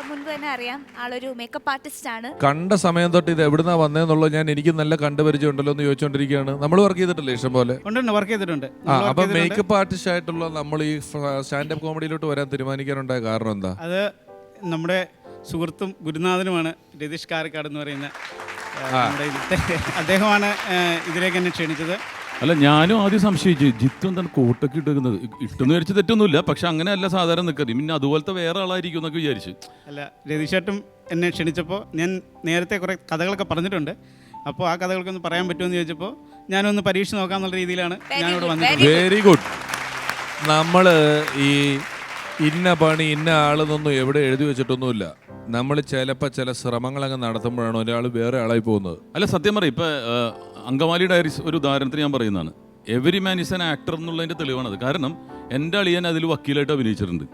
മുൻപ് തന്നെ അറിയാം, ആളൊരു മേക്കപ്പ് ആർട്ടിസ്റ്റ് ആണ്. കണ്ട സമയം തൊട്ട് ഇത് എവിടുന്നാ വന്നേന്നുള്ളത് ഞാൻ എനിക്ക് നല്ല കണ്ടുപരിചയമുണ്ടല്ലോ എന്ന് ചോദിച്ചോണ്ടിരിക്കുകയാണ്. നമ്മൾ വർക്ക് ചെയ്തിട്ടില്ലേ ഇഷ്ടം പോലെ? വർക്ക് ചെയ്തിട്ടുണ്ട്. അപ്പൊ മേക്കപ്പ് ആർട്ടിസ്റ്റ് ആയിട്ടുള്ള നമ്മൾ ഈ സ്റ്റാൻഡപ്പ് കോമഡിയിലോട്ട് വരാൻ തീരുമാനിക്കാനുണ്ടായ കാരണം എന്താ? അത് നമ്മുടെ സുഹൃത്തും ഗുരുനാഥനുമാണ് രതീഷ് കാരക്കാട് എന്ന് പറയുന്ന അദ്ദേഹമാണ് ഇതിലേക്ക് എന്നെ ക്ഷണിച്ചത്. അല്ല, ഞാനും ആദ്യം സംശയിച്ചു, ജിത്തു എന്താണ് കോട്ടൊക്കെ ഇട്ടുന്നത്, ഇട്ടെന്ന് വിചാരിച്ച് തെറ്റൊന്നുമില്ല. പക്ഷെ അങ്ങനെയല്ല സാധാരണ നിൽക്കരുത്, പിന്നെ അതുപോലത്തെ വേറെ ആളായിരിക്കും എന്നൊക്കെ വിചാരിച്ചു. അല്ല, രതീഷേട്ടും എന്നെ ക്ഷണിച്ചപ്പോൾ ഞാൻ നേരത്തെ കുറേ കഥകളൊക്കെ പറഞ്ഞിട്ടുണ്ട്. അപ്പോൾ ആ കഥകൾക്കൊന്ന് പറയാൻ പറ്റുമെന്ന് ചോദിച്ചപ്പോൾ ഞാനൊന്ന് പരീക്ഷ നോക്കാന്നുള്ള രീതിയിലാണ് ഞാനിവിടെ വന്നത്. Very good. നമ്മള് ഈ ഇന്ന പണി ഇന്ന ആളെന്നൊന്നും എവിടെ എഴുതി വെച്ചിട്ടൊന്നുമില്ല. നമ്മൾ ചിലപ്പോൾ ചില ശ്രമങ്ങളങ്ങ് നടത്തുമ്പോഴാണ് ഒരാൾ വേറെ ആളായി പോകുന്നത്. അല്ല, സത്യം പറയും, ഇപ്പം അങ്കമാലി ഡയറീസ് ഒരു ഉദാഹരണത്തിന് ഞാൻ പറയുന്നതാണ്. Every man is an actor എന്നുള്ളതിൻ്റെ തെളിവാണത്. കാരണം എൻ്റെ അളിയൻ അതിൽ വക്കീലായിട്ട് അഭിനയിച്ചിട്ടുണ്ട്.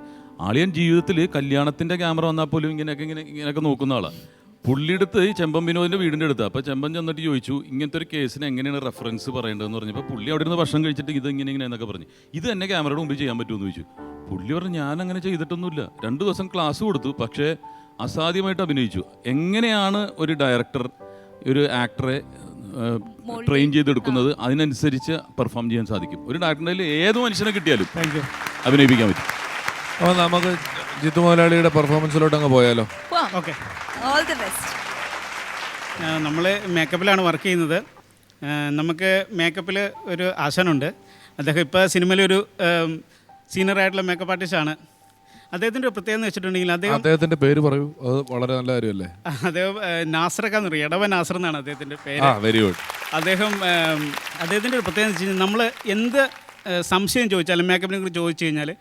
അളിയൻ ജീവിതത്തിൽ കല്യാണത്തിൻ്റെ ക്യാമറ വന്നാൽ പോലും ഇങ്ങനെയൊക്കെ നോക്കുന്ന ആളാണ്. പുള്ളിയെടുത്ത് ഈ ചെമ്പൻ വിനോദിൻ്റെ വീടിൻ്റെ അടുത്ത്. അപ്പോൾ ചെമ്പൻ ചെന്നിട്ട് ചോദിച്ചു, ഇങ്ങനത്തെ ഒരു കേസിന് എങ്ങനെയാണ് റെഫറൻസ് പറയേണ്ടതെന്ന് പറഞ്ഞപ്പോൾ പുള്ളി അവിടെ നിന്ന് ഭക്ഷണം കഴിച്ചിട്ട് ഇത് ഇങ്ങനെ എന്നൊക്കെ പറഞ്ഞു. ഇത് എന്നെ ക്യാമറയുടെ മുമ്പിൽ ചെയ്യാൻ പറ്റുമെന്ന് ചോദിച്ചു. പുള്ളി പറഞ്ഞു, ഞാൻ അങ്ങനെ ചെയ്തിട്ടൊന്നുമില്ല. 2 ദിവസം ക്ലാസ് കൊടുത്തു, പക്ഷേ അസാധ്യമായിട്ട് അഭിനയിച്ചു. എങ്ങനെയാണ് ഒരു ഡയറക്ടർ ഒരു ആക്ടറെ ട്രെയിൻ ചെയ്തെടുക്കുന്നത്? അതിനനുസരിച്ച് പെർഫോം ചെയ്യാൻ സാധിക്കും. ഒരു ഡയറക്ടറിൽ ഏത് മനുഷ്യനെ കിട്ടിയാലും അഭിനയിപ്പിക്കാൻ പറ്റും. അപ്പോൾ നമുക്ക് ജിത്തു മുതലാളിയുടെ പെർഫോമൻസിലോട്ട് അങ്ങ് പോയാലോ? Okay, all the best. നമ്മൾ മേക്കപ്പിലാണ് വർക്ക് ചെയ്യുന്നത്. നമുക്ക് മേക്കപ്പിൽ ഒരു ആശാനുണ്ട്. അദ്ദേഹം ഇപ്പോൾ സിനിമയിലൊരു സീനിയറായിട്ടുള്ള മേക്കപ്പ് ആർട്ടിസ്റ്റാണ്. അദ്ദേഹത്തിൻ്റെ ഒരു പ്രത്യേകത എന്ന് വെച്ചിട്ടുണ്ടെങ്കിൽ അദ്ദേഹത്തിൻ്റെ പേര് പറയൂ, അത് വളരെ നല്ല കാര്യമല്ലേ? അദ്ദേഹം നാസറക്കാന്ന് പറയും, ഇടവ നാസർ എന്നാണ് അദ്ദേഹത്തിൻ്റെ പേര്. Very good. അദ്ദേഹത്തിൻ്റെ ഒരു പ്രത്യേകത എന്ന് വെച്ച് കഴിഞ്ഞാൽ നമ്മൾ എന്ത് സംശയം ചോദിച്ചാലും മേക്കപ്പിനെ കുറിച്ച് ചോദിച്ചു കഴിഞ്ഞാൽ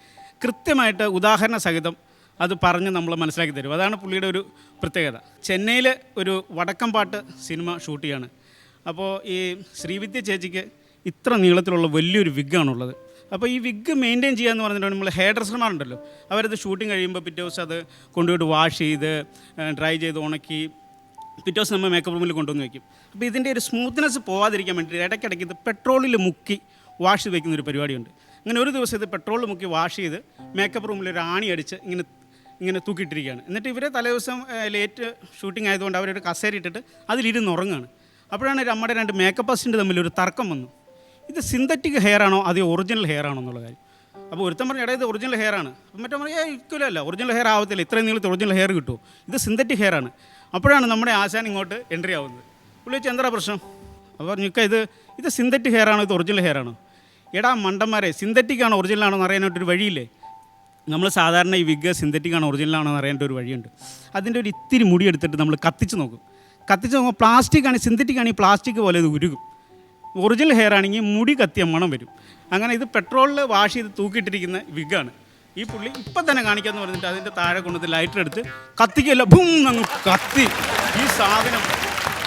കൃത്യമായിട്ട് ഉദാഹരണ സഹിതം അത് പറഞ്ഞ് നമ്മൾ മനസ്സിലാക്കി തരും. അതാണ് പുള്ളിയുടെ ഒരു പ്രത്യേകത. ചെന്നൈയിൽ ഒരു വടക്കംപാട്ട് സിനിമ ഷൂട്ട് ചെയ്യാണ്. അപ്പോൾ ഈ ശ്രീവിദ്യ ചേച്ചിക്ക് ഇത്ര നീളത്തിലുള്ള വലിയൊരു വിഗ്ഗാണുള്ളത്. അപ്പോൾ ഈ വിഗ് മെയിൻറ്റെയിൻ ചെയ്യാന്ന് പറഞ്ഞിട്ടുണ്ടെങ്കിൽ നമ്മൾ ഹെയർ ഡ്രസ്സർമാരുണ്ടല്ലോ, അവരത് ഷൂട്ടിങ് കഴിയുമ്പോൾ പിറ്റേ ദിവസം അത് കൊണ്ടുപോയിട്ട് വാഷ് ചെയ്ത് ഡ്രൈ ചെയ്ത് ഉണക്കി പിറ്റേ ദിവസം നമ്മൾ മേക്കപ്പ് റൂമിൽ കൊണ്ടുവന്ന് വയ്ക്കും. അപ്പോൾ ഇതിൻ്റെ ഒരു സ്മൂത്ത്നെസ് പോകാതിരിക്കാൻ വേണ്ടിയിട്ട് ഇടയ്ക്കിടയ്ക്ക് ഇത് പെട്രോളിൽ മുക്കി വാഷ് ചെയ്ത് വയ്ക്കുന്നൊരു പരിപാടിയുണ്ട്. അങ്ങനെ ഒരു ദിവസം ഇത് പെട്രോളിൽ മുക്കി വാഷ് ചെയ്ത് മേക്കപ്പ് റൂമിൽ ഒരു ആണി അടിച്ച് ഇങ്ങനെ തൂക്കിയിട്ടിരിക്കുകയാണ്. എന്നിട്ട് ഇവരെ തലേദിവസം ലേറ്റ് ഷൂട്ടിംഗ് ആയതുകൊണ്ട് അവരൊരു കസേര ഇട്ടിട്ട് അതിലിരുന്ന് ഉറങ്ങുകയാണ്. അപ്പോഴാണ് നമ്മുടെ 2 മേക്കപ്പ് അസിസ്റ്റൻ്റ് തമ്മിലൊരു തർക്കം വന്നു. ഇത് സിന്തറ്റിക് ഹെയർ ആണോ അതോ ഒറിജിനൽ ഹെയർ ആണോ എന്നുള്ള കാര്യം. അപ്പോൾ ഒരുത്തൻ പറഞ്ഞു, ഇത് ഒറിജിനൽ ഹെയർ ആണ്. അപ്പം മറ്റേ പറഞ്ഞു, ഇരിക്കില്ലല്ല, ഒറിജിനൽ ഹെയർ ആവത്തില്ല, ഇത്രയും നീളത്തിൽ ഒറിജിനൽ ഹെയർ കിട്ടുമോ, ഇത് സിന്തറ്റിക് ഹെയർ ആണ്. അപ്പോഴാണ് നമ്മുടെ ആശാൻ ഇങ്ങോട്ട് എൻട്രി ആവുന്നത്. പുള്ളി വെച്ചാൽ എന്താ പ്രശ്നം? അപ്പോൾ പറഞ്ഞു, ഇത് സിന്തറ്റിക് ഹെയർ ആണോ ഇത് ഒറിജിനൽ ഹെയർ ആണോ? എടാ മണ്ടന്മാരെ, സിന്തറ്റിക് ആണോ ഒറിജിനൽ ആണോ എന്ന് അറിയാനായിട്ടൊരു വഴിയില്ലേ? നമ്മൾ സാധാരണ ഈ വിഗ് സിന്തറ്റിക് ആണോ ഒറിജിനൽ ആണോ എന്ന് അറിയേണ്ട ഒരു വഴിയുണ്ട്. അതിൻ്റെ ഒരു ഇത്തിരി മുടി എടുത്തിട്ട് നമ്മൾ കത്തിച്ച് നോക്കും. കത്തിച്ച് നോക്കുമ്പോൾ പ്ലാസ്റ്റിക് ആണ്, സിന്തറ്റിക് ആണ്, ഈ പ്ലാസ്റ്റിക് പോലെ ഇത് ഉരുകും. ഒറിജിനൽ ഹെയർ ആണെങ്കിൽ മുടി കത്തിയ മണം വരും. അങ്ങനെ ഇത് പെട്രോളിൽ വാഷ് ചെയ്ത് തൂക്കിയിട്ടിരിക്കുന്ന വിഗാണ്. ഈ പുള്ളി ഇപ്പം തന്നെ കാണിക്കാമെന്ന് പറഞ്ഞിട്ട് അതിൻ്റെ താഴെ കൊണ്ടുവന്ന് ലൈറ്റർ എടുത്ത് കത്തിക്കല്ല, ഭൂം അങ്ങ് കത്തി. ഈ സാധനം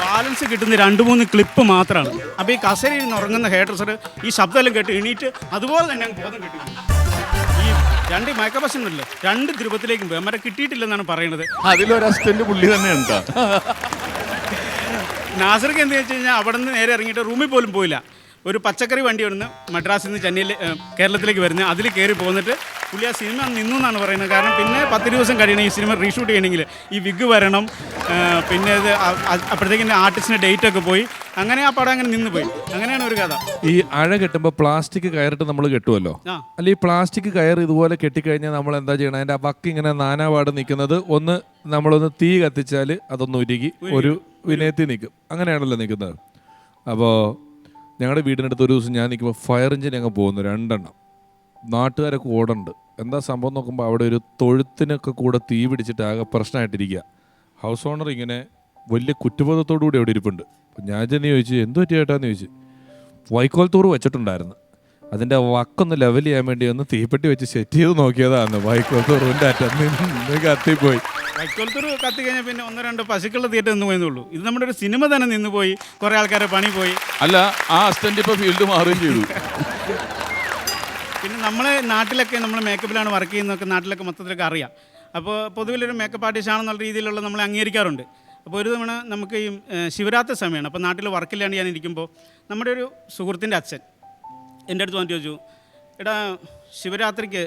ബാലൻസ് കിട്ടുന്ന 2-3 ക്ലിപ്പ് മാത്രമാണ്. അപ്പോൾ ഈ കസേരയിൽ നിന്ന് ഉറങ്ങുന്ന ഹെയർ ഡ്രസ്സർ ഈ ശബ്ദമെല്ലാം കേട്ട് എണീറ്റ് അതുപോലെ തന്നെ അങ്ങ് ബോധം കിട്ടി. ഈ 2 മേക്കപ്പ് അസിസ്റ്റൻ്റ് 2 ധ്രുവത്തിലേക്കും പോയി അമ്മരെ കിട്ടിയിട്ടില്ലെന്നാണ് പറയുന്നത്. അതിലൊരു അസിസ്റ്റന്റ് പുള്ളി തന്നെ ഉണ്ടോ? നാസർക്ക് എന്താ വെച്ച് കഴിഞ്ഞാൽ അവിടെ നിന്ന് നേരെ ഇറങ്ങിയിട്ട് റൂമിൽ പോലും പോയില്ല. ഒരു പച്ചക്കറി വണ്ടി വന്ന് മദ്രാസിൽ നിന്ന് ചെന്നൈയിൽ കേരളത്തിലേക്ക് വരുന്നത്, അതിൽ കയറി പോന്നിട്ട് പുള്ളി ആ സിനിമ നിന്നു എന്നാണ് പറയുന്നത്. കാരണം പിന്നെ 10 ദിവസം കഴിയണം ഈ സിനിമ റീഷൂട്ട് ചെയ്യണമെങ്കിൽ. ഈ വിഗ് വരണം, പിന്നെ ഇത് അപ്പോഴത്തേക്കും ആർട്ടിസ്റ്റിൻ്റെ ഡേറ്റൊക്കെ പോയി. അങ്ങനെ ആ പടം അങ്ങനെ നിന്ന് പോയി. അങ്ങനെയാണ് ഒരു കഥ. ഈ അഴ കെട്ടുമ്പോൾ പ്ലാസ്റ്റിക് കയറിട്ട് നമ്മൾ കെട്ടുമല്ലോ, അല്ല ഈ പ്ലാസ്റ്റിക് കയർ ഇതുപോലെ കെട്ടിക്കഴിഞ്ഞാൽ നമ്മൾ എന്താ ചെയ്യണം? അതിൻ്റെ ആ വക്ക് ഇങ്ങനെ നാനാപാട് നിൽക്കുന്നത് നമ്മളൊന്ന് തീ കത്തിച്ചാൽ അതൊന്ന് ഉരുകി ഒരു വിനയത്തിൽ നിൽക്കും. അങ്ങനെയാണല്ലോ നിൽക്കുന്നത്. അപ്പോൾ ഞങ്ങളുടെ വീടിനടുത്ത് ഒരു ദിവസം ഞാൻ നിൽക്കുമ്പോൾ ഫയർ എഞ്ചിൻ അങ്ങ് പോകുന്നു 2 എണ്ണം. നാട്ടുകാരൊക്കെ ഓടുന്നുണ്ട്. എന്താ സംഭവം നോക്കുമ്പോൾ അവിടെ ഒരു തൊഴുത്തിനൊക്കെ കൂടെ തീ പിടിച്ചിട്ട് ആകെ പ്രശ്നമായിട്ടിരിക്കുക. ഹൗസ് ഓണർ ഇങ്ങനെ വലിയ കുറ്റബോധത്തോടു കൂടി അവിടെ ഇരിപ്പുണ്ട്. അപ്പം ഞാൻ ചെന്ന് ചോദിച്ചു, എന്തു പറ്റി ചേട്ടാന്ന് ചോദിച്ചു. വൈക്കോൽ തൂറ് വെച്ചിട്ടുണ്ടായിരുന്നു, അതിൻ്റെ വക്കൊന്ന് ലെവൽ ചെയ്യാൻ വേണ്ടി ഒന്ന് തീപ്പെട്ടി വെച്ച് സെറ്റ് ചെയ്ത് നോക്കിയതാണ്. വൈക്കോൽ തൂറിൻ്റെ അറ്റന്ന് കത്തിപ്പോയി. വൈക്കോൽ തൂറ് കത്തി കഴിഞ്ഞാൽ പിന്നെ 1-2 പശുക്കളുടെ തീറ്റ നിന്ന് പോയെന്നുള്ളൂ. ഇത് നമ്മുടെ ഒരു സിനിമ തന്നെ നിന്ന് പോയി, കുറേ ആൾക്കാരെ പണി പോയി. അല്ല, ആ അസിസ്റ്റന്റ് ഇപ്പോൾ ഫീൽഡ് മാറുകയും ചെയ്തു. പിന്നെ നമ്മളെ നാട്ടിലൊക്കെ നമ്മൾ മേക്കപ്പിലാണ് വർക്ക് ചെയ്യുന്നതൊക്കെ നാട്ടിലൊക്കെ മൊത്തത്തിലൊക്കെ അറിയാം. അപ്പോൾ പൊതുവിലൊരു മേക്കപ്പ് ആർട്ടിസ്റ്റ് ആണെന്നുള്ള രീതിയിലുള്ള നമ്മളെ അംഗീകരിക്കാറുണ്ട്. അപ്പോൾ ഒരു തവണ നമുക്ക് ഈ ശിവരാത്രി സമയമാണ്. അപ്പോൾ നാട്ടിൽ വർക്കില്ലാണ്ട് ഞാൻ ഇരിക്കുമ്പോൾ നമ്മുടെ ഒരു സുഹൃത്തിൻ്റെ അച്ഛൻ എൻ്റെ അടുത്ത് വന്നിട്ട് ചോദിച്ചു, എടാ ശിവരാത്രിക്ക്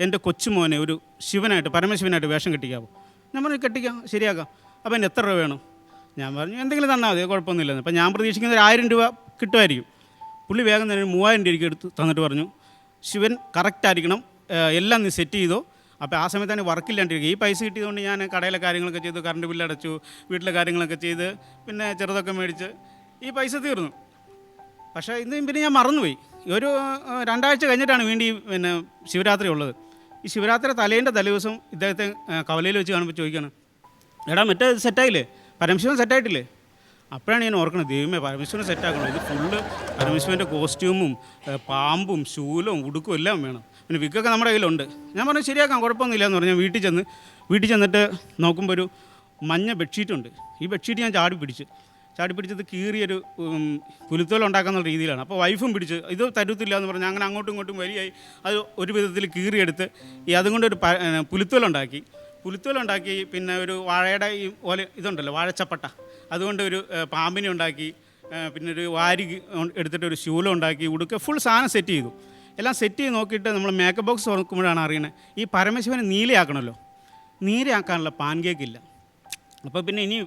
എൻ്റെ കൊച്ചുമോനെ ഒരു ശിവനായിട്ട് പരമശിവനായിട്ട് വേഷം കെട്ടിക്കാവോ? ഞാൻ പറഞ്ഞു കെട്ടിക്കാം, ശരിയാക്കാം. അപ്പോൾ എന്നെ എത്ര രൂപ വേണം? ഞാൻ പറഞ്ഞു എന്തെങ്കിലും തന്നാൽ മതി, കുഴപ്പമൊന്നുമില്ലെന്ന്. അപ്പോൾ ഞാൻ പ്രതീക്ഷിക്കുന്ന ഒരു 1000 രൂപ കിട്ടുമായിരിക്കും. പുള്ളി വേഗം തന്നെ 3000 രൂപയ്ക്ക് എടുത്ത് തന്നിട്ട് പറഞ്ഞു, ശിവൻ കറക്റ്റായിരിക്കണം, എല്ലാം നീ സെറ്റ് ചെയ്തോ. അപ്പോൾ ആ സമയത്ത് തന്നെ വർക്കില്ലാണ്ടിരിക്കുക. ഈ പൈസ കിട്ടിയതുകൊണ്ട് ഞാൻ കടയിലെ കാര്യങ്ങളൊക്കെ ചെയ്തു, കറണ്ട് ബില്ലടച്ചു, വീട്ടിലെ കാര്യങ്ങളൊക്കെ ചെയ്ത്, പിന്നെ ചെറുതൊക്കെ മേടിച്ച് ഈ പൈസ തീർന്നു. പക്ഷേ ഇന്ന് പിന്നെ ഞാൻ മറന്നുപോയി. ഒരു 2 ആഴ്ച കഴിഞ്ഞിട്ടാണ് വീണ്ടും പിന്നെ ശിവരാത്രി ഉള്ളത്. ഈ ശിവരാത്രി തലേൻ്റെ തലേദിവസം ഇദ്ദേഹത്തെ കവലയിൽ വെച്ച് കാണുമ്പോൾ ചോദിക്കുകയാണ്, എടാ മറ്റേ സെറ്റായില്ലേ, പരമശിവൻ സെറ്റായിട്ടില്ലേ? അപ്പോഴാണ് ഞാൻ ഓർക്കുന്നത്, ദൈവമേ പരമശിവനെ സെറ്റാക്കണം. ഇത് ഫുള്ള് പരമശിവൻ്റെ കോസ്റ്റ്യൂമും പാമ്പും ശൂലവും ഉടുക്കും എല്ലാം വേണം, പിന്നെ വിക്കൊക്കെ നമ്മുടെ കയ്യിലുണ്ട്. ഞാൻ പറഞ്ഞു ശരിയാക്കാം, കുഴപ്പമൊന്നുമില്ല എന്ന് പറഞ്ഞു. ഞാൻ വീട്ടിൽ ചെന്നിട്ട് നോക്കുമ്പോൾ ഒരു മഞ്ഞ ബെഡ്ഷീറ്റുണ്ട്. ഈ ബെഡ്ഷീറ്റ് ഞാൻ ചാടി പിടിച്ചത് കീറിയൊരു പുലുത്തോലുണ്ടാക്കുന്ന രീതിയിലാണ്. അപ്പോൾ വൈഫും പിടിച്ച് ഇത് തരുത്തില്ല എന്ന് പറഞ്ഞാൽ അങ്ങനെ അങ്ങോട്ടും ഇങ്ങോട്ടും വലിയായി അത് ഒരു വിധത്തിൽ കീറിയെടുത്ത് അതുകൊണ്ടൊരു പുലുത്തോലുണ്ടാക്കി. പിന്നെ ഒരു വാഴയുടെ ഈ ഓല ഇതുണ്ടല്ലോ, വാഴച്ചപ്പട്ട, അതുകൊണ്ട് ഒരു പാമ്പിനെ ഉണ്ടാക്കി. പിന്നെ ഒരു വാരി എടുത്തിട്ട് ഒരു ശൂലം ഉണ്ടാക്കി, ഉടുക്ക ഫുൾ സാധനം സെറ്റ് ചെയ്തു. എല്ലാം സെറ്റ് ചെയ്ത് നോക്കിയിട്ട് നമ്മൾ മേക്കപ്പ് ബോക്സ് തുറക്കുമ്പോഴാണ് അറിയണത് ഈ പരമശിവനെ നീലയാക്കണമല്ലോ, നീലയാക്കാനുള്ള പാൻ കേക്കില്ല. അപ്പോൾ പിന്നെ ഇനി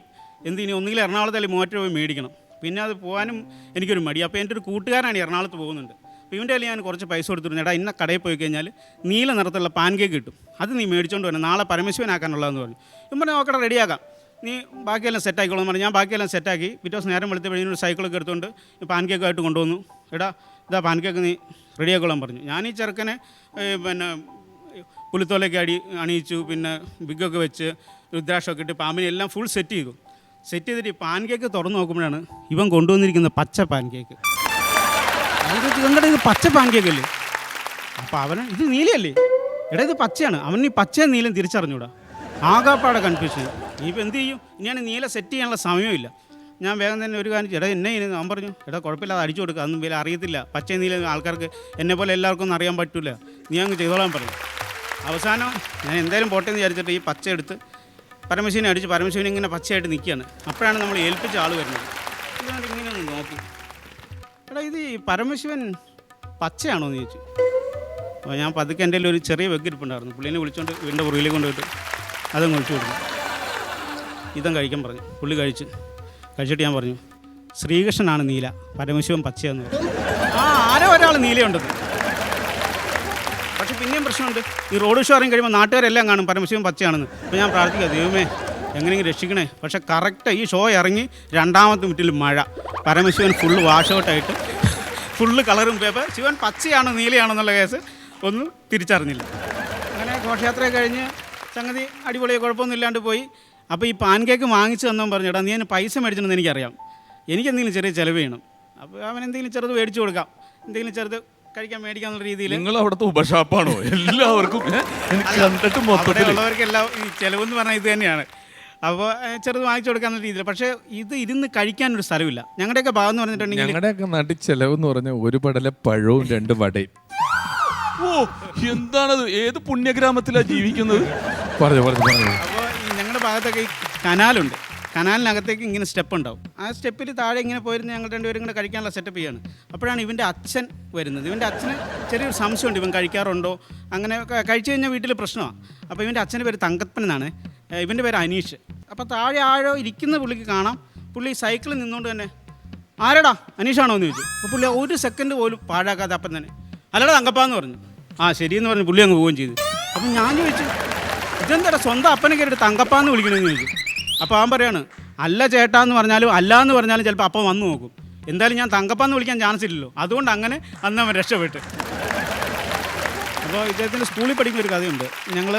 ഒന്നുകിൽ എറണാകുളത്ത് അല്ലെങ്കിൽ മൂവാറ്റുപുഴ പോയി മേടിക്കണം. പിന്നെ അത് പോകാനും എനിക്കൊരു മടി. അപ്പോൾ എൻ്റെ ഒരു കൂട്ടുകാരാണ് എറണാകുളത്ത് പോകുന്നുണ്ട്. അപ്പോൾ ഇവൻ്റെ കയ്യിൽ ഞാൻ കുറച്ച് പൈസ കൊടുത്തിരുന്നു, എടാ ഇന്ന കടയിൽ പോയി കഴിഞ്ഞാൽ നീല നിറത്തുള്ള പാൻ കേക്ക് കിട്ടും, അത് നീ മേടിച്ചുകൊണ്ട് വരണം, നാളെ പരമശിവനാക്കാനുള്ളതെന്ന് പറഞ്ഞു. ഇവൻ പറഞ്ഞു നോക്കട്ടെ, റെഡിയാക്കാം, നീ ബാക്കിയെല്ലാം സെറ്റാക്കിക്കോളാം പറഞ്ഞു. ഞാൻ ബാക്കിയെല്ലാം സെറ്റാക്കി. പിറ്റേ ദിവസം നേരം വെളുത്ത് കഴിഞ്ഞൊരു സൈക്കിളൊക്കെ എടുത്തുകൊണ്ട് പാൻ കേക്കായിട്ട് കൊണ്ടുവന്നു. എടാ ഇതാ പാൻ കേക്ക് നീ റെഡിയാക്കോളാൻ പറഞ്ഞു. ഞാൻ ഈ ചെറുക്കനെ പിന്നെ പുലിത്തോലൊക്കെ അണിയിച്ചു, പിന്നെ ബിഗൊക്കെ വെച്ച് രുദ്രാക്ഷമൊക്കെ ഇട്ട് പാമ്പിനെ എല്ലാം ഫുൾ സെറ്റ് ചെയ്തിട്ട് ഈ പാൻ കേക്ക് തുറന്ന് നോക്കുമ്പോഴാണ് ഇവൻ കൊണ്ടുവന്നിരിക്കുന്ന പച്ച പാൻ കേക്ക്. ഇവൻ്റെ ഇത് പച്ച പാൻ കേക്കല്ലേ? അപ്പോൾ അവന് ഇത് നീലയല്ലേ, എടാ ഇത് പച്ചയാണ്. അവൻ ഈ പച്ചയും നീലയും തിരിച്ചറിഞ്ഞൂടാ, ആകാപ്പാടെ കൺഫ്യൂഷൻ. ഇനിയിപ്പോൾ എന്ത് ചെയ്യും? ഇനിയാണ് നീല സെറ്റ് ചെയ്യാനുള്ള സമയമില്ല. ഞാൻ വേഗം തന്നെ ഒരു കാര്യം, എടാ എന്നെ അവൻ പറഞ്ഞു, എടാ കുഴപ്പമില്ല, അത് അടിച്ചു കൊടുക്കുക, അതൊന്നും വില അറിയത്തില്ല, പച്ച നീല ആൾക്കാർക്ക് എന്നെ പോലെ എല്ലാവർക്കും ഒന്നും അറിയാൻ പറ്റില്ല, നീ അങ്ങ് ചെയ്തോളാൻ പറഞ്ഞു. അവസാനം ഞാൻ എന്തായാലും പോട്ടെ എന്ന് വിചാരിച്ചിട്ട് ഈ പച്ച എടുത്ത് പരമശിവനെ അടിച്ച് പരമശിവനെ ഇങ്ങനെ പച്ചയായിട്ട് നിൽക്കുകയാണ്. അപ്പോഴാണ് നമ്മൾ ഏൽപ്പിച്ച ആൾ വരുന്നത്. ഇതുകൊണ്ട് ഇങ്ങനെ ഒന്ന് നോക്കി, എടാ ഇത് ഈ പരമശിവൻ പച്ചയാണോ എന്ന് ചോദിച്ചു. അപ്പോൾ ഞാൻ പതുക്കെ എൻ്റെ ഒരു ചെറിയ വെക്കിരിപ്പുണ്ടായിരുന്നു, പുള്ളീനെ വിളിച്ചുകൊണ്ട് വീടിൻ്റെ പുറകിലേക്ക് കൊണ്ടുപോയിട്ട് അതങ്ങ് ഒഴിച്ചു കൊടുത്തു. ഇതും കഴിക്കാൻ പറഞ്ഞു. പുള്ളി കഴിച്ചിട്ട് ഞാൻ പറഞ്ഞു, ശ്രീകൃഷ്ണനാണ് നീല, പരമശിവൻ പച്ചയെന്ന് പറഞ്ഞു. ആരോ ഒരാൾ നീലയുണ്ടെന്ന്. പക്ഷെ പിന്നെയും പ്രശ്നമുണ്ട്, ഈ റോഡ് ഷോ ഇറങ്ങി കഴിയുമ്പോൾ നാട്ടുകാരെല്ലാം കാണും പരമശിവൻ പച്ചയാണെന്ന്. അപ്പോൾ ഞാൻ പ്രാർത്ഥിക്കുക, ദൈവമേ എങ്ങനെയെങ്കിലും രക്ഷിക്കണേ. പക്ഷെ കറക്റ്റ് ഈ ഷോ ഇറങ്ങി 2ാമത്തെ മിനിറ്റിൽ മഴ, പരമശിവൻ ഫുള്ള് വാഷ് ഔട്ടായിട്ട് ഫുള്ള് കളറും പേപ്പർ, ശിവൻ പച്ചയാണോ നീലയാണോ എന്നുള്ള കേസ് ഒന്നും തിരിച്ചറിഞ്ഞില്ല. അങ്ങനെ ഘോഷയാത്ര കഴിഞ്ഞ് സംഗതി അടിപൊളിയെ കുഴപ്പമൊന്നും ഇല്ലാണ്ട് പോയി. അപ്പോൾ ഈ പാൻ കേക്ക് വാങ്ങിച്ചു തന്നവൻ പറഞ്ഞു, എടാ നീ അതിന് പൈസ മേടിച്ചെന്ന് എനിക്കറിയാം, എനിക്കെന്തെങ്കിലും ചെറിയ ചിലവ് ചെയ്യണം. അപ്പോൾ അവൻ എന്തെങ്കിലും ചെറുത് മേടിച്ചു കൊടുക്കാം, എന്തെങ്കിലും ചെറുത് കഴിക്കാൻ മേടിക്കാന്നുള്ള രീതിയിൽ. നിങ്ങൾ അവിടുത്തെ ഉപഷാപ്പാണോ എല്ലാവർക്കും? ഉള്ളവർക്കെല്ലാം ഈ ചിലവെന്ന് പറഞ്ഞാൽ ഇത് തന്നെയാണ്. അപ്പോൾ ചെറുത് വാങ്ങിച്ചു കൊടുക്കാന്നുള്ള രീതിയിൽ. പക്ഷേ ഇത് ഇരുന്ന് കഴിക്കാനൊരു സ്ഥലമില്ല. ഞങ്ങളുടെയൊക്കെ ഭാഗം എന്ന് പറഞ്ഞിട്ടുണ്ടെങ്കിൽ, ഞങ്ങളുടെയൊക്കെ നാട്ടിൽ ചെലവെന്ന് പറഞ്ഞാൽ ഒരു പടല പഴവും 2 വടയും. ഓ എന്താണത്, ഏത് പുണ്യഗ്രാമത്തിലാണ് ജീവിക്കുന്നത്? പറഞ്ഞു. അപ്പോൾ ഈ ഞങ്ങളുടെ ഭാഗത്തൊക്കെ ഈ കനാലുണ്ട്, കനാലിനകത്തേക്ക് ഇങ്ങനെ സ്റ്റെപ്പ് ഉണ്ടാവും. ആ സ്റ്റെപ്പിൽ താഴെ ഇങ്ങനെ പോയിരുന്ന് ഞങ്ങൾ രണ്ടുപേരും ഇങ്ങനെ കഴിക്കാനുള്ള സെറ്റപ്പ് ചെയ്യാണ്. അപ്പോഴാണ് ഇവൻ്റെ അച്ഛൻ വരുന്നത്. ഇവൻ്റെ അച്ഛന് ചെറിയൊരു സംശയമുണ്ട്, ഇവൻ കഴിക്കാറുണ്ടോ, അങ്ങനെ കഴിച്ചു കഴിഞ്ഞാൽ വീട്ടിൽ പ്രശ്നമാണ്. അപ്പോൾ ഇവൻ്റെ അച്ഛൻ്റെ പേര് തങ്കപ്പൻ എന്നാണ്, ഇവൻ്റെ പേര് അനീഷ്. അപ്പോൾ താഴെ ആഴോ ഇരിക്കുന്ന പുള്ളിക്ക് കാണാം, പുള്ളി സൈക്കിളിൽ നിന്നുകൊണ്ട് തന്നെ, ആരടാ അനീഷാണോ എന്ന് ചോദിച്ചു. അപ്പോൾ പുള്ളി ഒരു സെക്കൻഡ് പോലും പാഴാക്കാതെ അപ്പം തന്നെ, അല്ലടാ തങ്കപ്പാന്ന് പറഞ്ഞു. ആ ശരിയെന്ന് പറഞ്ഞ് പുള്ളി അങ്ങ് പോവുകയും ചെയ്തു. അപ്പം ഞാൻ ചോദിച്ചു, ഇതെന്താടാ സ്വന്തം അപ്പനെ കയറിയിട്ട് തങ്കപ്പാന്ന് വിളിക്കണമെന്ന് ചോദിച്ചു. അപ്പോൾ അവൻ പറയാണ്, അല്ല ചേട്ടാന്ന് പറഞ്ഞാലും അല്ല എന്ന് പറഞ്ഞാലും ചിലപ്പോൾ അപ്പം വന്ന് നോക്കും, എന്തായാലും ഞാൻ തങ്കപ്പാന്ന് വിളിക്കാൻ ചാൻസ് ഇല്ലല്ലോ, അതുകൊണ്ട് അങ്ങനെ അന്ന് അവൻ രക്ഷപ്പെട്ട്. അപ്പോൾ ഇദ്ദേഹത്തിൻ്റെ സ്കൂളിൽ പഠിക്കുന്ന ഒരു കഥയുണ്ട്. ഞങ്ങൾ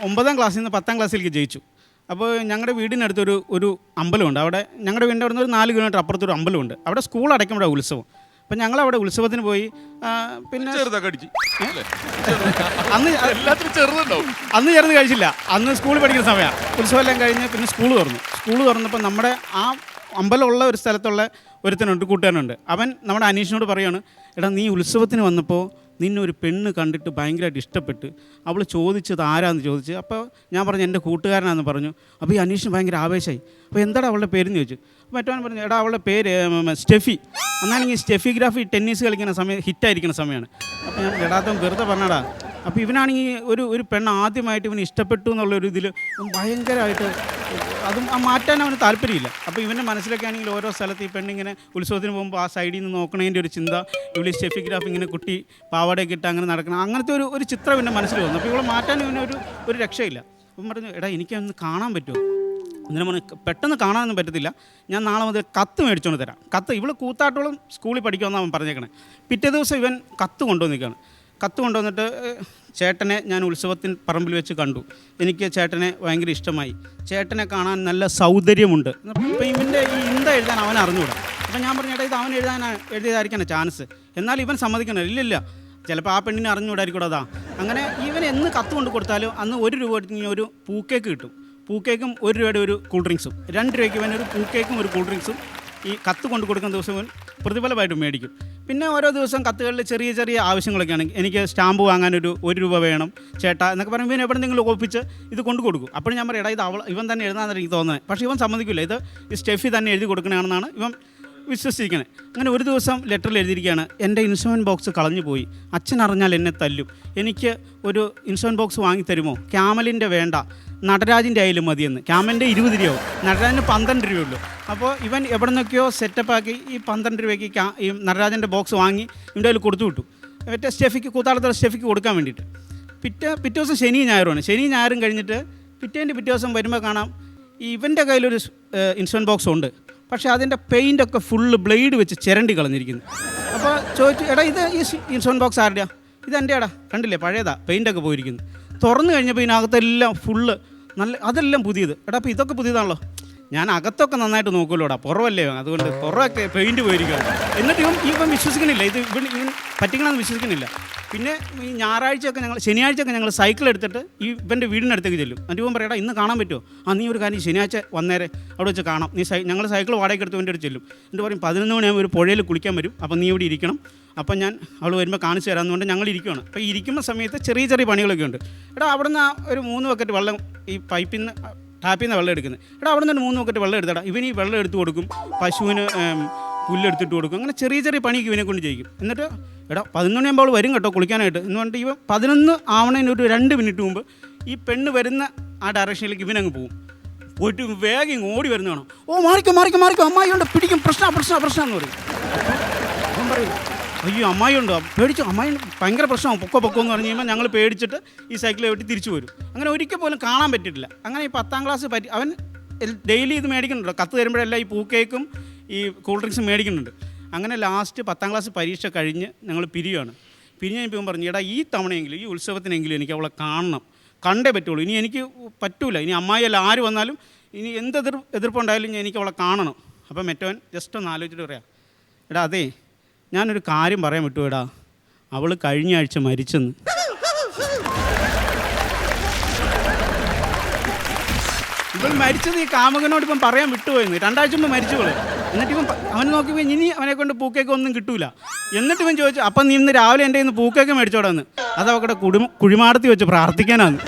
9ാം ക്ലാസ്സിൽ നിന്ന് 10ാം ക്ലാസ്സിലേക്ക് ജയിച്ചു. അപ്പോൾ ഞങ്ങളുടെ വീടിനടുത്തൊരു അമ്പലമുണ്ട്. അവിടെ ഞങ്ങളുടെ വീടിൻ്റെ അവിടെ നിന്ന് ഒരു 4 കിലോമീറ്റർ അപ്പുറത്തൊരു അമ്പലമുണ്ട്. അവിടെ സ്കൂൾ അടയ്ക്കുമ്പോഴാണ് ഉത്സവം. അപ്പം ഞങ്ങളവിടെ ഉത്സവത്തിന് പോയി. പിന്നെ അന്ന് ചേർന്ന് കഴിച്ചില്ല, അന്ന് സ്കൂളിൽ പഠിക്കുന്ന സമയമാണ്. ഉത്സവമെല്ലാം കഴിഞ്ഞ് പിന്നെ സ്കൂൾ തുറന്നപ്പോൾ നമ്മുടെ ആ അമ്പലമുള്ള ഒരു സ്ഥലത്തുള്ള ഒരുത്തനുണ്ട്, കൂട്ടുകാരനുണ്ട്. അവൻ നമ്മുടെ അനീഷിനോട് പറയുകയാണ്, എടാ നീ ഉത്സവത്തിന് വന്നപ്പോൾ നിന്നെ ഒരു പെണ്ണ് കണ്ടിട്ട് ഭയങ്കരമായിട്ട് ഇഷ്ടപ്പെട്ട്, അവൾ ചോദിച്ചത് ആരാന്ന് ചോദിച്ച്. അപ്പോൾ ഞാൻ പറഞ്ഞു എൻ്റെ കൂട്ടുകാരനാണെന്ന് പറഞ്ഞു. അപ്പോൾ ഈ അനീഷിന് ഭയങ്കര ആവേശമായി. അപ്പോൾ എന്താടാ അവളുടെ പേരെന്ന് ചോദിച്ചു. മറ്റവൻ പറഞ്ഞു, എടാ അവളുടെ പേര് സ്റ്റെഫി. എന്നാണെങ്കിൽ സ്റ്റെഫിഗ്രാഫി ടെന്നീസ് കളിക്കുന്ന സമയം ഹിറ്റായിരിക്കുന്ന സമയമാണ്. അപ്പോൾ ഞാൻ എടാത്തം വെറുതെ പറഞ്ഞടാ, അപ്പോൾ ഇവനാണെങ്കിൽ ഒരു പെണ്ണ് ആദ്യമായിട്ട് ഇവന് ഇഷ്ടപ്പെട്ടു എന്നുള്ളൊരു ഇതിൽ ഭയങ്കരമായിട്ട് അതും മാറ്റാൻ അവന് താല്പര്യമില്ല. അപ്പോൾ ഇവൻ്റെ മനസ്സിലൊക്കെ ആണെങ്കിൽ ഓരോ സ്ഥലത്ത് ഈ പെണ്ണിങ്ങനെ ഉത്സവത്തിന് പോകുമ്പോൾ ആ സൈഡിൽ നിന്ന് നോക്കണതിൻ്റെ ഒരു ചിന്ത, ഇവിടെ സ്റ്റെഫിഗ്രാഫ് ഇങ്ങനെ കുട്ടി പാവാടയൊക്കെ ഇട്ട് അങ്ങനെ നടക്കണം, അങ്ങനത്തെ ഒരു ചിത്രം ഇവൻ്റെ മനസ്സിൽ വന്നു. അപ്പോൾ ഇവളെ മാറ്റാൻ ഇവനൊരു രക്ഷയില്ല. അപ്പം പറഞ്ഞു, എടാ എനിക്കൊന്ന് കാണാൻ പറ്റുമോ? അന്നേരം പറഞ്ഞു, പെട്ടെന്ന് കാണാനൊന്നും പറ്റത്തില്ല, ഞാൻ നാളെ മുതൽ കത്ത് മേടിച്ചോണ്ട് തരാം. കത്ത് ഇവള് കൂത്താട്ടോളം സ്കൂളിൽ പഠിക്കുമെന്നാണ് അവൻ പറഞ്ഞേക്കണേ. പിറ്റേ ദിവസം ഇവൻ കത്ത് കൊണ്ടുവന്നിരിക്കുകയാണ്. കത്ത് കൊണ്ടുവന്നിട്ട്, ചേട്ടനെ ഞാൻ ഉത്സവത്തിന് പറമ്പിൽ വെച്ച് കണ്ടു, എനിക്ക് ചേട്ടനെ ഭയങ്കര ഇഷ്ടമായി, ചേട്ടനെ കാണാൻ നല്ല സൗന്ദര്യമുണ്ട്. അപ്പോൾ ഇവൻ്റെ എന്താ എഴുതാൻ അവൻ അറിഞ്ഞുകൂടാ. അപ്പം ഞാൻ പറഞ്ഞു, ചേട്ടാ ഇത് അവൻ എഴുതിയതായിരിക്കാണ് ചാൻസ്. എന്നാൽ ഇവൻ സമ്മതിക്കണം, ഇല്ലില്ല ചിലപ്പോൾ ആ പെണ്ണിനെ അറിഞ്ഞുകൂടായിരിക്കും അതാ. അങ്ങനെ ഇവൻ എന്ന് കത്ത് കൊണ്ട് കൊടുത്താലും അന്ന് 1 രൂപ ഒരു പൂക്കേക്ക് കിട്ടും. പൂക്കേക്കും 1 രൂപയുടെ ഒരു കൂൾ ഡ്രിങ്ക്സും, 2 രൂപയ്ക്ക് ഇവൻ ഒരു പൂക്കേക്കും ഒരു കൂൾ ഡ്രിങ്ക്സും ഈ കത്ത് കൊണ്ട് കൊടുക്കുന്ന ദിവസം ഇവൻ പ്രതിഫലമായിട്ട് മേടിക്കും. പിന്നെ ഓരോ ദിവസം കത്തുകളിൽ ചെറിയ ചെറിയ ആവശ്യങ്ങളൊക്കെ ആണെങ്കിൽ, എനിക്ക് സ്റ്റാമ്പ് വാങ്ങാൻ 1 രൂപ വേണം ചേട്ടാ എന്നൊക്കെ പറയുമ്പോൾ ഇവൻ എവിടെ നിന്നെങ്കിലും ഒപ്പിച്ച് ഇത് കൊണ്ടു കൊടുക്കും. അപ്പോൾ ഞാൻ പറയും, എടാ ഇത് ഇവൻ തന്നെ എഴുതാമെന്നാണ് എനിക്ക് തോന്നുന്നത്. പക്ഷേ ഇവൻ സമ്മതിക്കില്ല, ഇത് ഈ സ്റ്റെഫി തന്നെ എഴുതി കൊടുക്കണമെന്നാണ് ഇവൻ വിശ്വസിച്ചിരിക്കുന്നത്. അങ്ങനെ ഒരു ദിവസം ലെറ്ററിൽ എഴുതിയിരിക്കുകയാണ്, എൻ്റെ ഇൻഷുറൻസ് ബോക്സ് കളഞ്ഞു പോയി, അച്ഛൻ അറിഞ്ഞാൽ എന്നെ തല്ലും, എനിക്ക് ഒരു ഇൻഷുറൻസ് ബോക്സ് വാങ്ങി തരുമോ? ക്യാമലിൻ്റെ വേണ്ട, നടരാജിൻ്റെ ആയാലും മതിയെന്ന്. ക്യാമലിൻ്റെ 20 രൂപയാവും, നടരാജിന് 12 രൂപയുള്ളൂ. അപ്പോൾ ഇവൻ എവിടെ നിന്നൊക്കെയോ സെറ്റപ്പാക്കി ഈ 12 രൂപയ്ക്ക് ഈ നടരാജൻ്റെ ബോക്സ് വാങ്ങി ഇവൻ്റെ കയ്യിൽ കൊടുത്തു വിട്ടു, മറ്റേ സ്റ്റെഫിക്ക് കൂത്താളത്തുള്ള സ്റ്റെഫിക്ക് കൊടുക്കാൻ വേണ്ടിയിട്ട്. പിറ്റേ ദിവസം ശനി ഞായറുമാണ്. ശനി ഞായറും കഴിഞ്ഞിട്ട് പിറ്റേ ദിവസം വരുമ്പോൾ കാണാം ഇവൻ്റെ കയ്യിലൊരു ഇൻഷുറൻസ് ബോക്സ് ഉണ്ട്, പക്ഷേ അതിൻ്റെ പെയിൻ്റൊക്കെ ഫുള്ള് ബ്ലേഡ് വെച്ച് ചിരണ്ടി കളഞ്ഞിരിക്കുന്നു. അപ്പോൾ ചോദിച്ചു, എടാ ഇത് ഈ ഇൻഷുറൻസ് ബോക്സ് ആരുടെയാ? ഇതെൻ്റെ എടാ, കണ്ടില്ലേ പഴയതാ, പെയിൻ്റൊക്കെ പോയിരിക്കുന്നു. തുറന്നു കഴിഞ്ഞപ്പോൾ ഇതിനകത്തെല്ലാം ഫുള്ള് അതെല്ലാം പുതിയത്. എടാ അപ്പോൾ ഇതൊക്കെ പുതിയതാണല്ലോ. ഞാൻ അകത്തൊക്കെ നന്നായിട്ട് നോക്കുമല്ലോടാ, പുറമല്ലേ, അതുകൊണ്ട് പുറമൊക്കെ പെയിൻറ്റ് പോയിരിക്കുകയാണ്. എന്നിട്ട് ഇവൻ വിശ്വസിക്കണില്ല, ഇവൻ പറ്റിക്കണമെന്ന് വിശ്വസിക്കുന്നില്ല. പിന്നെ ഈ ശനിയാഴ്ചയൊക്കെ ഞങ്ങൾ സൈക്കിൾ എടുത്തിട്ട് ഇവൻ്റെ വീടിനടുത്തേക്ക് ചെല്ലും. എന്നിട്ട് ഇവൻ പറയടാ ഇന്ന് കാണാൻ പറ്റുമോ? നീ ഒരു കാര്യം ശനിയാഴ്ച വന്നേരെ, അവിടെ വെച്ച് കാണാം. ഞങ്ങൾ സൈക്കിൾ വാടകയ്ക്ക് എടുത്ത് ഇവൻ്റെ അടുത്ത് ചെല്ലും. എന്നിട്ട് പറയും 11 മണിയാകുമ്പോൾ ഒരു പുഴയിൽ കുളിക്കാൻ വരും, അപ്പോൾ നീ ഇവിടെ ഇരിക്കണം, അപ്പം ഞാൻ അവൾ വരുമ്പോൾ കാണിച്ചു തരാമെന്നുകൊണ്ട് ഞങ്ങൾ ഇരിക്കുകയാണ്. അപ്പോൾ ഇരിക്കുന്ന സമയത്ത് ചെറിയ ചെറിയ പണികളൊക്കെ ഉണ്ട്. എടാ അവിടെ നിന്ന് ഒരു 3 ബക്കറ്റ് വെള്ളം ഈ ടാപ്പിൽ നിന്ന് വെള്ളം എടുക്കുന്നത്. എടാ അവിടെ നിന്ന് 3 ബക്കറ്റ് വെള്ളം എടുത്തടാ. ഇവൻ ഈ വെള്ളം എടുത്ത് കൊടുക്കും, പശുവിന് പുല്ലെടുത്തിട്ട് കൊടുക്കും, അങ്ങനെ ചെറിയ ചെറിയ പണിക്ക് ഇവനെ കൊണ്ട് ചെയ്യിക്കും. എന്നിട്ട് എടാ 11 മണിയാകുമ്പോൾ അവൾ വരും കേട്ടോ കുളിക്കാനായിട്ട് എന്ന് പറഞ്ഞിട്ട് ഇവൻ 11 ആവണതിന് ഒരു 2 മിനിറ്റ് മുമ്പ് ഈ പെണ്ണ് വരുന്ന ആ ഡയറക്ഷനിലേക്ക് ഇവനങ്ങ് പോകും. പോയിട്ട് വേഗം ഓടി വരുന്നതാണോ, ഓ മാറിക്കോ അമ്മായിയുണ്ട്, പിടിക്കും, പ്രശ്നം എന്ന് പറയും. അവൻ പറയും, അയ്യോ അമ്മായിയുണ്ടോ, പേടിച്ചു, അമ്മായി ഭയങ്കര പ്രശ്നമാവും, പൊക്കോ എന്ന് പറഞ്ഞു കഴിയുമ്പോൾ ഞങ്ങൾ പേടിച്ചിട്ട് ഈ സൈക്കിളിൽ വെട്ടി തിരിച്ചു വരും. അങ്ങനെ ഒരിക്കൽ പോലും കാണാൻ പറ്റിയിട്ടില്ല. അങ്ങനെ ഈ 10ാം ക്ലാസ് അവൻ ഡെയിലി ഇത് മേടിക്കുന്നുണ്ടോ, കത്ത് തരുമ്പോഴെല്ലാം ഈ പൂക്കേക്കും ഈ കൂൾ ഡ്രിങ്ക്സും മേടിക്കുന്നുണ്ട്. അങ്ങനെ ലാസ്റ്റ് 10ാം ക്ലാസ് പരീക്ഷ കഴിഞ്ഞ് ഞങ്ങൾ പിരിയാണ്. പിരിഞ്ഞപ്പോൾ പറഞ്ഞു, എടാ ഈ തവണയെങ്കിലും ഈ ഉത്സവത്തിനെങ്കിലും എനിക്ക് അവളെ കാണണം, കണ്ടേ പറ്റുള്ളൂ, ഇനി എനിക്ക് പറ്റൂല, ഇനി അമ്മായിയല്ല ആര് വന്നാലും ഇനി എന്ത് എതിർപ്പുണ്ടായാലും എനിക്ക് അവളെ കാണണം. അപ്പം മറ്റവൻ ജസ്റ്റ് ഒന്ന് ആലോചിച്ചിട്ട് പറയാം, എടാ അതേ ഞാനൊരു കാര്യം പറയാൻ വിട്ടു, എടാ അവൾ കഴിഞ്ഞ ആഴ്ച മരിച്ചെന്ന്. ഇവൾ മരിച്ചത് ഈ കാമുകനോട് ഇപ്പം പറയാൻ വിട്ടുപോയെന്ന്, 2 ആഴ്ച മുമ്പ് മരിച്ചവള്. എന്നിട്ട് ഇവൻ അവനെ നോക്കിയപ്പോൾ ഇനി അവനെ കൊണ്ട് പൂക്കേക്ക് ഒന്നും കിട്ടൂല. എന്നിട്ട് ഇവൻ ചോദിച്ചു, അപ്പം നീ ഇന്ന് രാവിലെ എൻ്റെ ഇന്ന് പൂക്കേക്ക് മേടിച്ചോടാന്ന്. അത് അവക്കടെ കുഴിമാടത്തി വെച്ച് പ്രാർത്ഥിക്കാനാണ്.